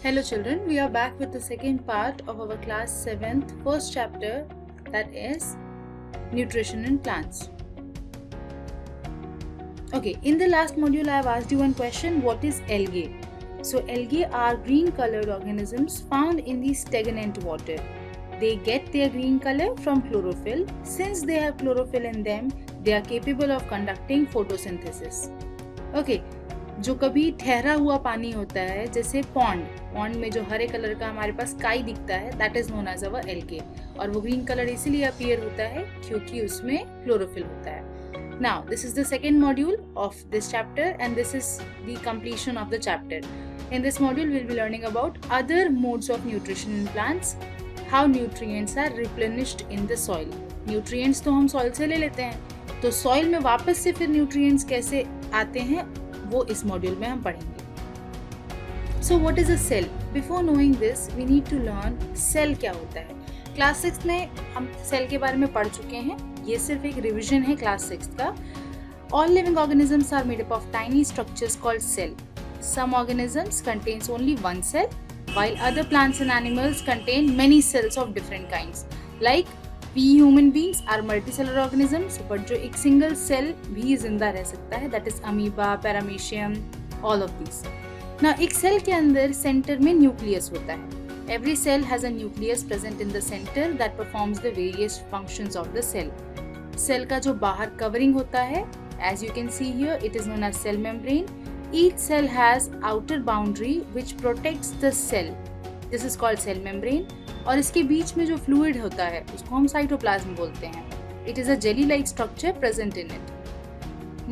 Hello children, we are back with the second part of our class 7th first chapter, that is nutrition in plants. Okay, in the last module I have asked you one question, what is algae? So algae are green colored organisms found in the stagnant water. They get their green color from chlorophyll. Since they have chlorophyll in them, they are capable of conducting photosynthesis. Okay, जो कभी ठहरा हुआ पानी होता है जैसे pond में जो हरे कलर का हमारे पास काई दिखता है, that is known as our algae, और वो ग्रीन कलर इसीलिए अपीयर होता है क्योंकि उसमें क्लोरोफिल होता है. Now this is the second module of this chapter and this is the completion of the chapter. In this module we'll be learning about other modes of nutrition in plants, how nutrients are replenished in the soil. Nutrients तो हम soil से ले लेते हैं, तो soil में वापस से फिर nutrients कैसे आते हैं वो इस मॉड्यूल में हम पढ़ेंगे. So what is a cell? Before knowing this, we need to learn cell क्या होता है. क्लास 6 में हम सेल के बारे में पढ़ चुके हैं, ये सिर्फ एक रिविजन है क्लास 6 का. All living organisms are made up of tiny structures called cell. Some organisms contains only one cell, while other plants and animals contain many cells of different kinds. Like we human beings are multicellular organisms, but जो एक single cell भी जिंदा रह सकता है, that is amoeba, paramecium, all of these. Now एक cell के अंदर सेंटर में न्यूक्लियस होता है. Every cell has a nucleus present in the center that performs the various functions of the cell. Cell का जो बाहर कवरिंग होता है, as you can see here, it is known as cell membrane. Each cell has outer boundary which protects the cell. This is called cell membrane. और इसके बीच में जो fluid होता है उसको हम साइटोप्लाज्म बोलते हैं. It is a jelly-like structure present in it.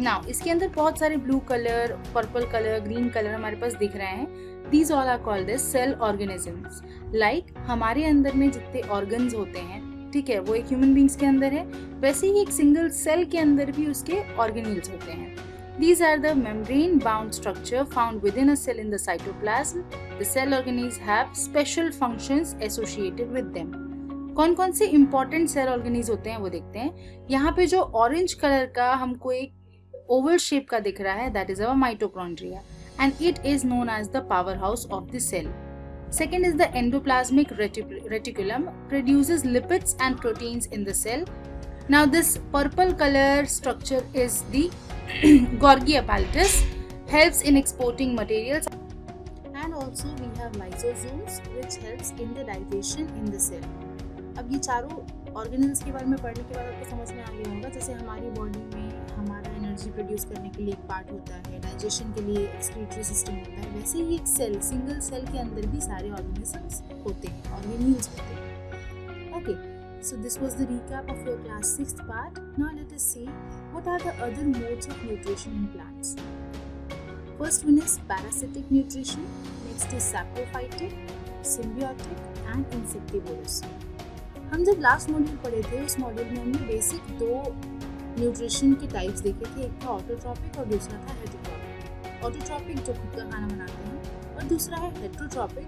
Now इसके अंदर बहुत सारे blue color, purple color, green color हमारे पास दिख रहे हैं. These all are called as cell organisms. Like हमारे अंदर में जितने organs होते हैं, ठीक है, वो एक human beings के अंदर है, वैसे ही एक single cell के अंदर भी उसके organelles होते हैं. These are the membrane-bound structure found within a cell in the cytoplasm. The cell organelles have special functions associated with them. कौन-कौन से important cell organelles होते हैं वो देखते हैं. यहाँ पे जो orange color का हमको एक oval shape का दिख रहा है, that is our mitochondria, and it is known as the powerhouse of the cell. Second is the endoplasmic reticulum, produces lipids and proteins in the cell. Now this purple color structure is the Golgi apparatus, helps in exporting materials, and also we have lysosomes which helps in the digestion in the cell. अब ये चारों organelles के बारे में पढ़ने के बाद आपको समझ में आ गया होगा. जैसे हमारी बॉडी में हमारा एनर्जी प्रोड्यूस करने के लिए एक पार्ट होता है, डाइजेशन के लिए एक्सक्रीटरी सिस्टम होता है, वैसे ही एक सेल, सिंगल सेल के अंदर भी सारे ऑर्गेनिजम्स होते हैं, ऑर्गेनील्स होते हैं. Okay, so this was the recap of your class 6th part. Now let us see what are the other modes of nutrition in plants. First one is parasitic nutrition, next is saprophytic, symbiotic and insectivorous. हम जब last module पढ़े थे उस module में हमने basic दो nutrition के types देखे थे. एक था ऑटोट्रॉपिक और दूसरा था हेटरोट्रॉपिक. ऑटोट्रॉपिक जो खुद का खाना बनाते हैं और दूसरा है हेटरोट्रॉपिक.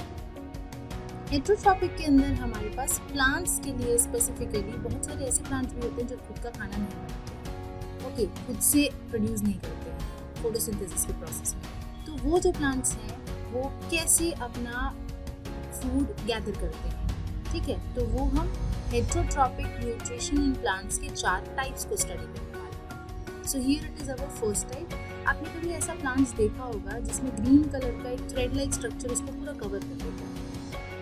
हेटरोट्रॉपिक के अंदर हमारे पास प्लांट्स के लिए स्पेसिफिकली बहुत सारे ऐसे प्लांट्स भी होते हैं जो खुद का खाना नहीं बनाते, ओके, खुद से प्रोड्यूस नहीं करते हैं फोटोसिंथेसिस के प्रोसेस में. तो वो जो प्लांट्स हैं वो कैसे अपना फूड गैदर करते हैं, ठीक है, तो वो हम हेटरोट्रॉपिक न्यूट्रिशन इन प्लांट्स के 4 टाइप्स को स्टडी करने वाले हैं. So here it is our first type. आपने कभी ऐसा प्लांट्स देखा होगा जिसमें ग्रीन कलर का एक थ्रेड लाइक स्ट्रक्चर उसको पूरा कवर कर देता है,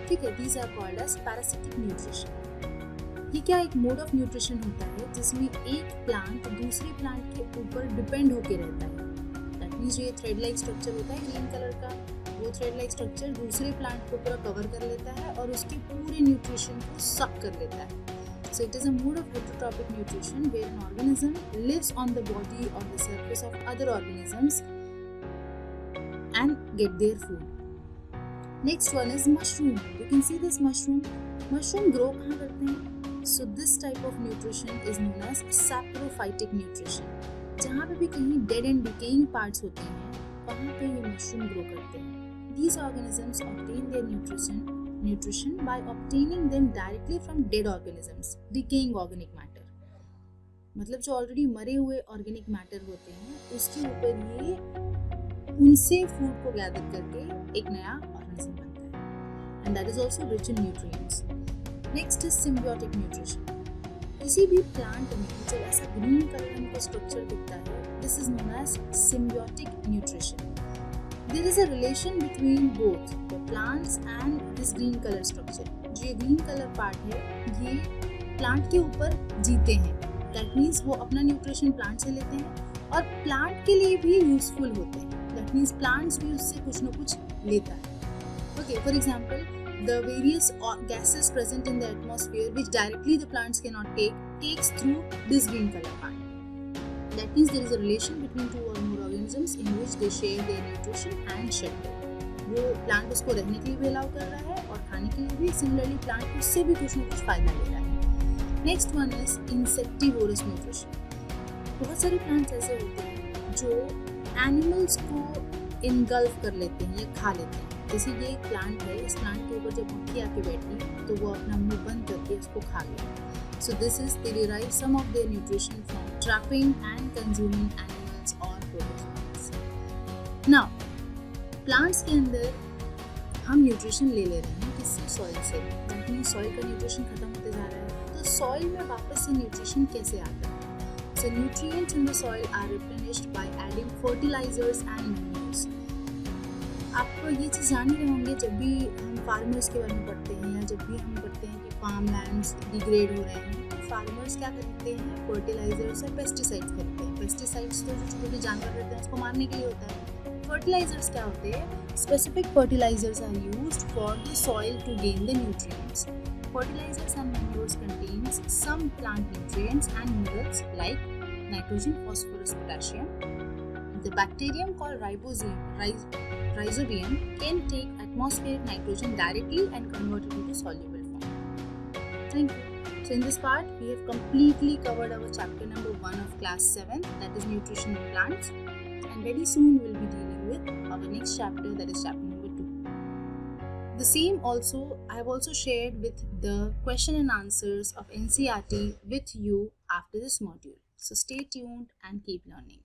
ठीक है. These are called as parasitic nutrition. ये क्या एक मोड ऑफ न्यूट्रिशन होता है जिसमें एक प्लांट दूसरे प्लांट के ऊपर डिपेंड होके रहता है. दैट मींस ये थ्रेड लाइक स्ट्रक्चर होता है ग्रीन कलर का, वो थ्रेड लाइक स्ट्रक्चर दूसरे प्लांट को पूरा कवर कर लेता है और उसके पूरे न्यूट्रिशन को सक कर लेता है. So it is a mode of heterotrophic nutrition where an organism lives on the body or the surface of other organisms and get their food. Next one is mushroom. You can see this mushroom. Mushroom grow कहाँ करते हैं? So this type of nutrition is known as saprophytic nutrition. जहाँ पे भी कहीं dead and decaying parts होते हैं, वहाँ पे ये mushroom grow करते हैं. These organisms obtain their nutrition by obtaining them directly from dead organisms, decaying organic matter. मतलब जो ऑलरेडी मरे हुए ऑर्गेनिक मैटर होते हैं उसके ऊपर ये उनसे फूड को गैदर करके एक नया ऑर्गेनिज्म बनता है. and that is also rich in nutrients. Next is symbiotic nutrition. किसी भी प्लांट में जब ऐसा ग्रीन कलर हमको स्ट्रक्चर दिखता है, this is known as symbiotic nutrition. There is a relation between both the plants and this green color structure. जो ये green color part है, ये प्लांट के ऊपर जीते हैं. That means वो अपना न्यूट्रिशन प्लांट से लेते हैं और प्लांट के लिए भी यूजफुल होते हैं. That means plants भी उससे कुछ न कुछ लेता है. Okay, for example, the various gases present in the atmosphere which directly the plants cannot takes through this green color part. That means there is a relation between two or more organisms in which they share their nutrition and shelter. वो plant उसको रहने के लिए भी allow कर रहा है और खाने के लिए भी. सिमिलरली प्लांट उससे भी कुछ न कुछ फायदा ले रहा है. Next one is insectivorous nutrition. बहुत सारे प्लांट्स ऐसे होते हैं जो एनिमल्स को इनगल्फ कर लेते हैं या खा लेते हैं. जैसे ये एक प्लांट है, इस प्लांट के ऊपर जब मक्खी आके बैठी तो वो अपना मुंह बंद करके उसको खा गया. So this is they derive some of their nutrition from trapping and consuming animals और प्रोटोजोआस. नाउ प्लांट्स के अंदर हम न्यूट्रिशन ले रहे हैं किससे? सॉइल से. दैट मींस सॉइल का न्यूट्रिशन खत्म होते जा रहा है. तो सॉइल में वापस से न्यूट्रिशन कैसे आता है? So nutrients in the soil are replenished by adding fertilizers and manures. आप ये चीज़ जान ही रहे होंगे जब भी हम फार्मर्स के बारे में पढ़ते हैं या जब भी हम पढ़ते हैं कि फार्म लैंड्स डिग्रेड हो रहे हैं, तो फार्मर्स क्या खरीदते हैं? फर्टिलाइजर्स और पेस्टिसाइड्स खरीदते हैं. पेस्टिसाइड्स तो जो छोटे जानवर रहते हैं उसको मारने के लिए होता है. फर्टिलाइजर्स क्या होते हैं? Specific fertilizers are used for the soil to gain the nutrients. Fertilizers and manures contains some plant nutrients and minerals like nitrogen, phosphorus, potassium. The bacterium called rhizobium can take atmospheric nitrogen directly and convert it into soluble form. Thank you. So in this part, we have completely covered our chapter number 1 of class 7, that is nutrition in plants. And very soon we'll be dealing with our next chapter, that is chapter number 2. The same also, I have also shared with the question and answers of NCERT with you after this module. So stay tuned and keep learning.